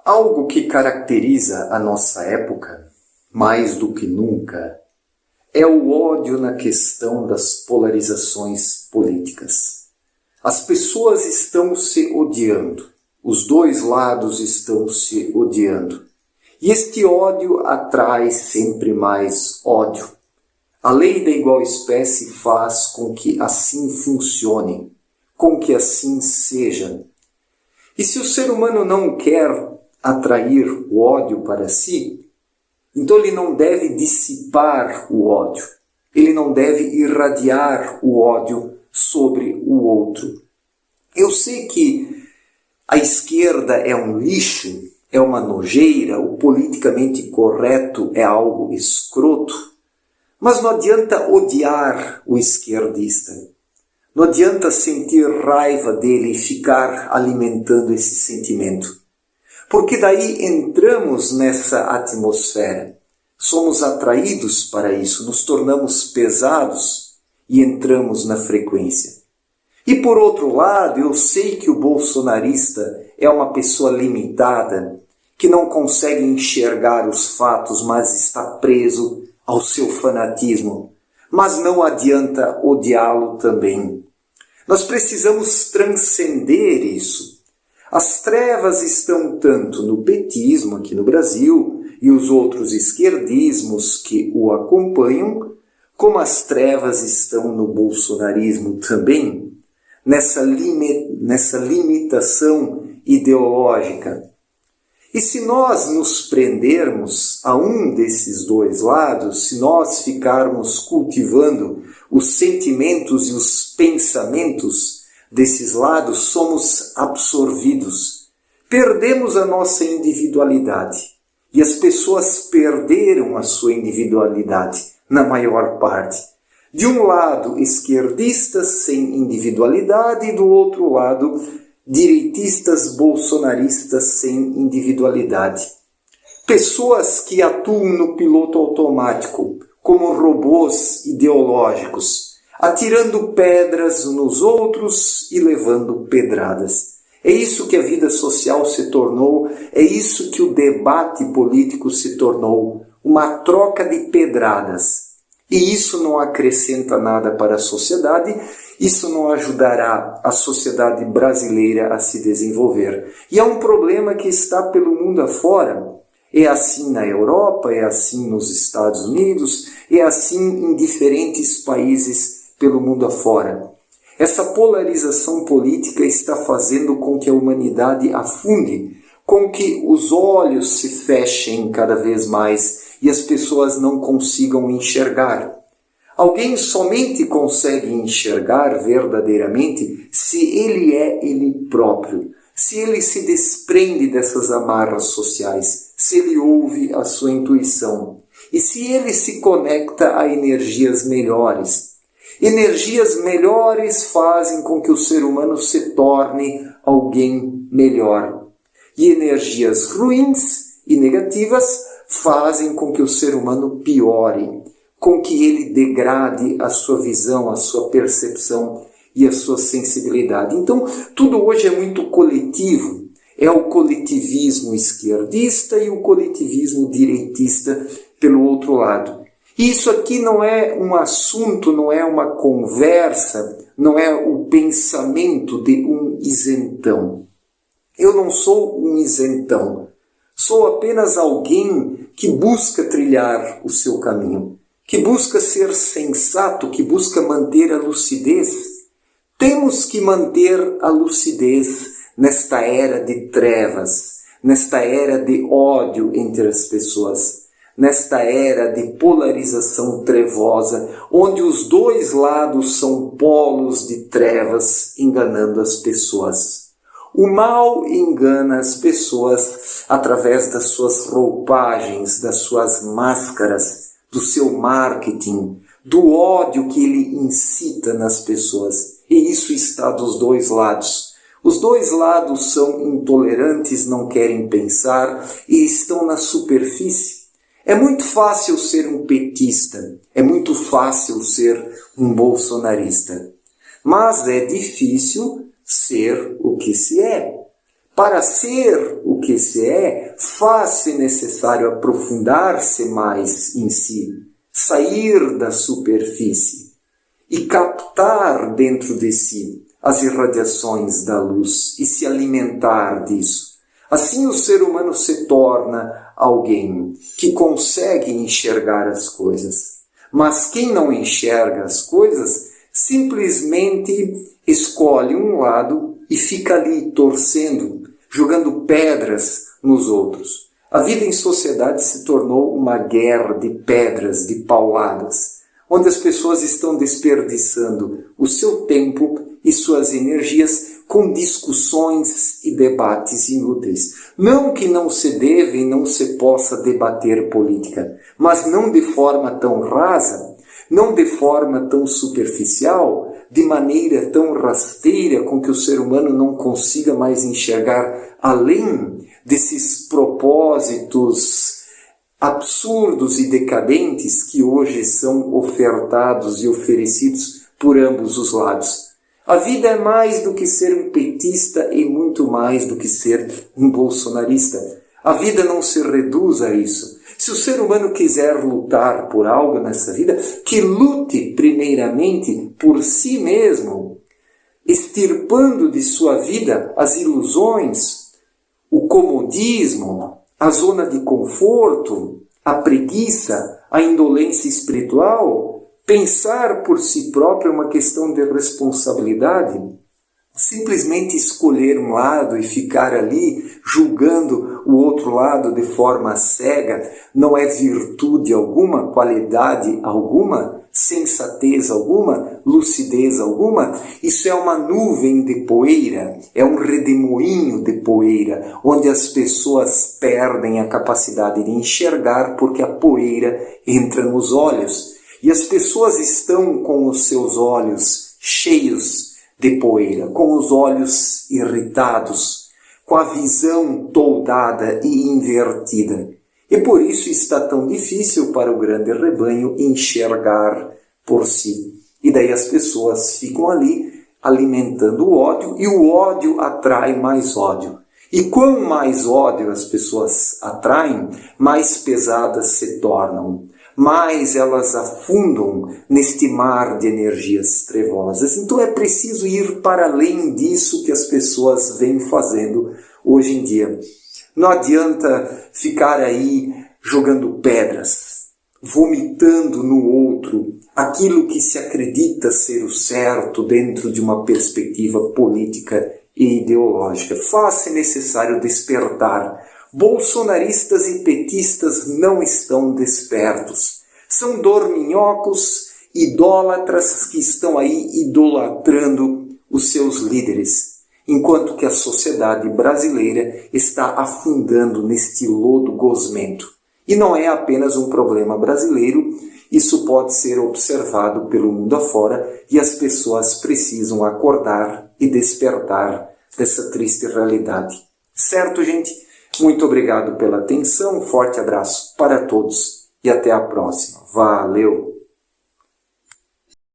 Algo que caracteriza a nossa época, mais do que nunca, é o ódio na questão das polarizações políticas. As pessoas estão se odiando, os dois lados estão se odiando. E este ódio atrai sempre mais ódio. A lei da igual espécie faz com que assim funcione, com que assim seja. E se o ser humano não quer atrair o ódio para si, então ele não deve dissipar o ódio. Ele não deve irradiar o ódio sobre o outro. Eu sei que a esquerda é um lixo, é uma nojeira, o politicamente correto é algo escroto, mas não adianta odiar o esquerdista. Não adianta sentir raiva dele e ficar alimentando esse sentimento. Porque daí entramos nessa atmosfera. Somos atraídos para isso, nos tornamos pesados e entramos na frequência. E por outro lado, eu sei que o bolsonarista é uma pessoa limitada, que não consegue enxergar os fatos, mas está preso ao seu fanatismo. Mas não adianta odiá-lo também. Nós precisamos transcender isso. As trevas estão tanto no petismo aqui no Brasil e os outros esquerdismos que o acompanham, como as trevas estão no bolsonarismo também, nessa limitação ideológica. E se nós nos prendermos a um desses dois lados, se nós ficarmos cultivando os sentimentos e os pensamentos desses lados, somos absorvidos. Perdemos a nossa individualidade. E as pessoas perderam a sua individualidade, na maior parte. De um lado, esquerdistas sem individualidade, e do outro lado, direitistas bolsonaristas sem individualidade. Pessoas que atuam no piloto automático, como robôs ideológicos, atirando pedras nos outros e levando pedradas. É isso que a vida social se tornou, é isso que o debate político se tornou, uma troca de pedradas. E isso não acrescenta nada para a sociedade, isso não ajudará a sociedade brasileira a se desenvolver. E é um problema que está pelo mundo afora. É assim na Europa, é assim nos Estados Unidos, é assim em diferentes países pelo mundo afora. Essa polarização política está fazendo com que a humanidade afunde, com que os olhos se fechem cada vez mais e as pessoas não consigam enxergar. Alguém somente consegue enxergar verdadeiramente se ele é ele próprio, se ele se desprende dessas amarras sociais, se ele ouve a sua intuição e se ele se conecta a energias melhores. Energias melhores fazem com que o ser humano se torne alguém melhor. E energias ruins e negativas fazem com que o ser humano piore, com que ele degrade a sua visão, a sua percepção e a sua sensibilidade. Então, tudo hoje é muito coletivo. É o coletivismo esquerdista e o coletivismo direitista pelo outro lado. Isso aqui não é um assunto, não é uma conversa, não é o pensamento de um isentão. Eu não sou um isentão. Sou apenas alguém que busca trilhar o seu caminho, que busca ser sensato, que busca manter a lucidez. Temos que manter a lucidez nesta era de trevas, nesta era de ódio entre as pessoas. Nesta era de polarização trevosa, onde os dois lados são polos de trevas enganando as pessoas. O mal engana as pessoas através das suas roupagens, das suas máscaras, do seu marketing, do ódio que ele incita nas pessoas. E isso está dos dois lados. Os dois lados são intolerantes, não querem pensar e estão na superfície. É muito fácil ser um petista, é muito fácil ser um bolsonarista, mas é difícil ser o que se é. Para ser o que se é, faz-se necessário aprofundar-se mais em si, sair da superfície e captar dentro de si as irradiações da luz e se alimentar disso. Assim o ser humano se torna alguém que consegue enxergar as coisas. Mas quem não enxerga as coisas simplesmente escolhe um lado e fica ali torcendo, jogando pedras nos outros. A vida em sociedade se tornou uma guerra de pedras, de pauladas, onde as pessoas estão desperdiçando o seu tempo e suas energias com discussões e debates inúteis. Não que não se deva e não se possa debater política, mas não de forma tão rasa, não de forma tão superficial, de maneira tão rasteira com que o ser humano não consiga mais enxergar além desses propósitos absurdos e decadentes que hoje são ofertados e oferecidos por ambos os lados. A vida é mais do que ser um petista e muito mais do que ser um bolsonarista. A vida não se reduz a isso. Se o ser humano quiser lutar por algo nessa vida, que lute primeiramente por si mesmo, extirpando de sua vida as ilusões, o comodismo, a zona de conforto, a preguiça, a indolência espiritual. Pensar por si próprio é uma questão de responsabilidade. Simplesmente escolher um lado e ficar ali julgando o outro lado de forma cega não é virtude alguma, qualidade alguma, sensatez alguma, lucidez alguma. Isso é uma nuvem de poeira, é um redemoinho de poeira, onde as pessoas perdem a capacidade de enxergar porque a poeira entra nos olhos. E as pessoas estão com os seus olhos cheios de poeira, com os olhos irritados, com a visão toldada e invertida. E por isso está tão difícil para o grande rebanho enxergar por si. E daí as pessoas ficam ali alimentando o ódio, e o ódio atrai mais ódio. E quanto mais ódio as pessoas atraem, mais pesadas se tornam. Mais elas afundam neste mar de energias trevosas. Então é preciso ir para além disso que as pessoas vêm fazendo hoje em dia. Não adianta ficar aí jogando pedras, vomitando no outro aquilo que se acredita ser o certo dentro de uma perspectiva política e ideológica. Faz-se necessário despertar. Bolsonaristas e petistas não estão despertos. São dorminhocos, idólatras que estão aí idolatrando os seus líderes, enquanto que a sociedade brasileira está afundando neste lodo gosmento. E não é apenas um problema brasileiro, isso pode ser observado pelo mundo afora e as pessoas precisam acordar e despertar dessa triste realidade. Certo, gente? Muito obrigado pela atenção, um forte abraço para todos e até a próxima. Valeu!